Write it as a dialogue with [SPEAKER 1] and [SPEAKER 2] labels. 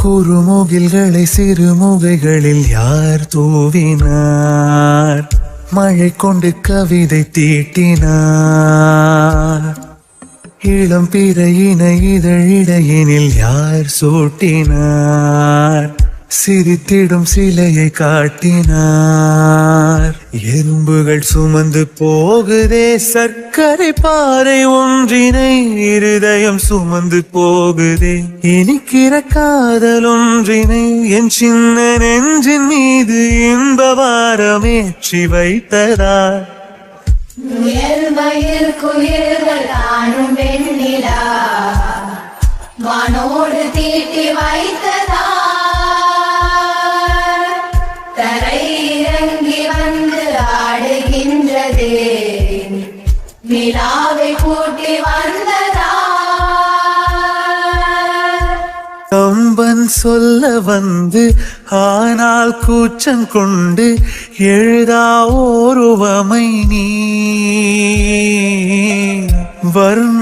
[SPEAKER 1] குறுமுகில்களை சிறுமுகைகளில் யார் தூவினார்? மழை கொண்டு கவிதை தீட்டினார். இளம் பிறையின இதழிடையினில் யார் சூட்டினார்? சிரித்திடும் சிலையை காட்டினார். எறும்புகள் சுமந்து போகுதே சர்க்கரை பாறை ஒன்றினை, இருதயம் சுமந்து போகுதே இனிக்கிற காதல் ஒன்றினை. என் சின்ன நெஞ்சின் மீது இன்ப வாரமேற்றி வைத்ததார்.
[SPEAKER 2] உயர்மயில் குயில்கள் தானும் வெண்ணிலா வானோடு தீட்டி வைத்ததா. தரை இறங்கி வந்து ஆடுகின்றதே நிலாவை கூட்டி வந்ததா.
[SPEAKER 1] கம்பன் சொல்ல வந்து ஆனால் கூச்சம் கொண்டு எழுதா ஓருவமை நீ. வர்ண